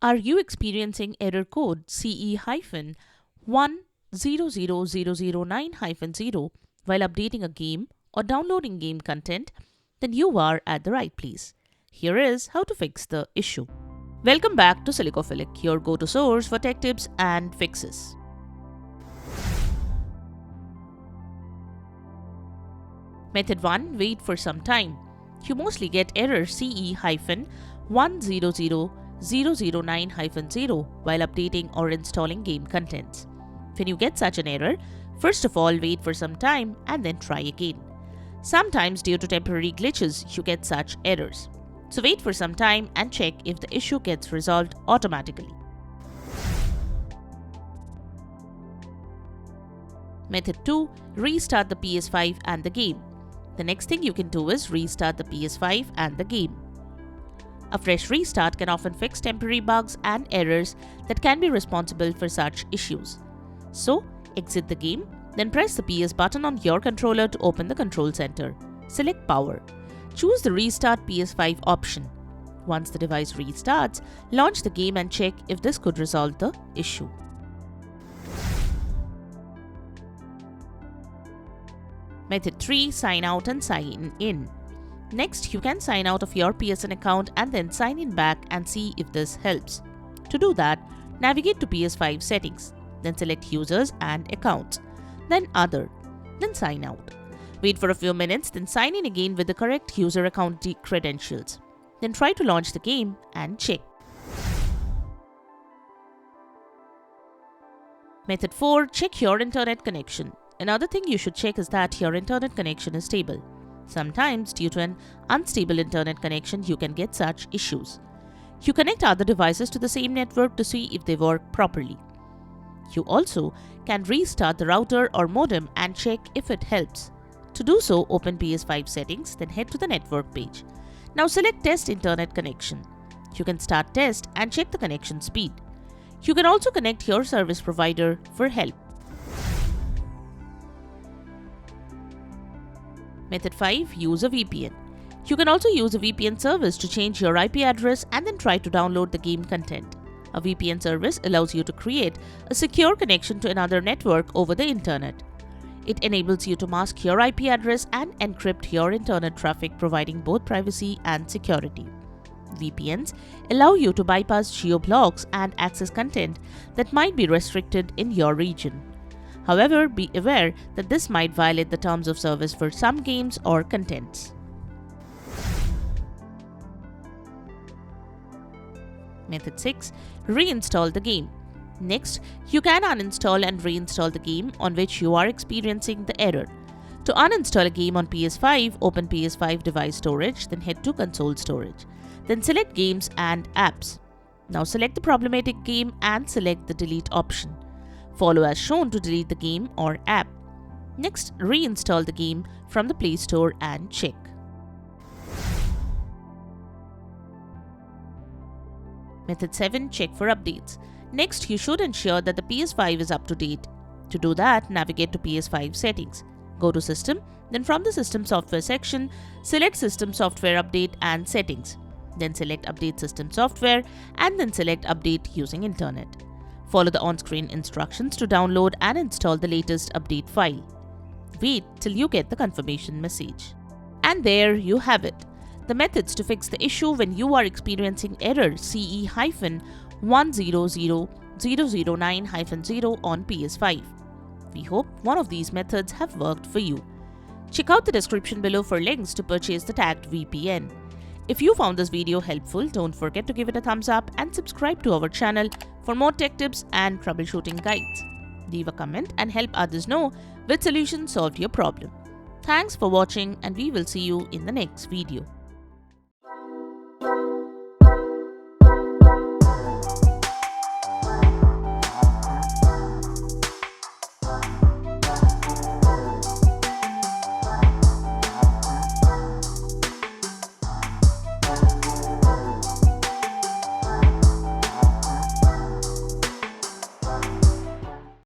Are you experiencing error code CE-1000009-0 while updating a game or downloading game content? Then you are at the right place. Here is how to fix the issue. Welcome back to Silicophilic, your go-to source for tech tips and fixes. Method 1. Wait for some time. You mostly get error CE-1000009-0 while updating or installing game contents. When you get such an error, first of all wait for some time and then try again. Sometimes due to temporary glitches, you get such errors. So wait for some time and check if the issue gets resolved automatically. Method 2. Restart the PS5 and the game. The next thing you can do is restart the PS5 and the game. A fresh restart can often fix temporary bugs and errors that can be responsible for such issues. So, exit the game, then press the PS button on your controller to open the control center. Select Power. Choose the Restart PS5 option. Once the device restarts, launch the game and check if this could resolve the issue. Method 3. Sign out and sign in. Next, you can sign out of your PSN account and then sign in back and see if this helps. To do that, navigate to PS5 settings, then select Users and Accounts, then Other, then Sign out. Wait for a few minutes, then sign in again with the correct user account credentials. Then try to launch the game and check. Method 4. Check your internet connection. Another thing you should check is that your internet connection is stable. Sometimes, due to an unstable internet connection, you can get such issues. You connect other devices to the same network to see if they work properly. You also can restart the router or modem and check if it helps. To do so, open PS5 settings, then head to the network page. Now select Test Internet Connection. You can start test and check the connection speed. You can also connect your service provider for help. Method 5. Use a VPN. You can also use a VPN service to change your IP address and then try to download the game content. A VPN service allows you to create a secure connection to another network over the internet. It enables you to mask your IP address and encrypt your internet traffic, providing both privacy and security. VPNs allow you to bypass geo-blocks and access content that might be restricted in your region. However, be aware that this might violate the terms of service for some games or contents. Method 6. Reinstall the game. Next, you can uninstall and reinstall the game on which you are experiencing the error. To uninstall a game on PS5, open PS5 device storage, then head to console storage. Then select Games and Apps. Now select the problematic game and select the delete option. Follow as shown to delete the game or app. Next, reinstall the game from the Play Store and check. Method 7. Check for updates. Next, you should ensure that the PS5 is up to date. To do that, navigate to PS5 settings. Go to System, then from the System Software section, select System Software Update and Settings. Then select Update System Software and then select Update using Internet. Follow the on-screen instructions to download and install the latest update file. Wait till you get the confirmation message. And there you have it. The methods to fix the issue when you are experiencing error CE-1000009-0 on PS5. We hope one of these methods have worked for you. Check out the description below for links to purchase the tagged VPN. If you found this video helpful, don't forget to give it a thumbs up and subscribe to our channel for more tech tips and troubleshooting guides. Leave a comment and help others know which solution solved your problem. Thanks for watching and we will see you in the next video.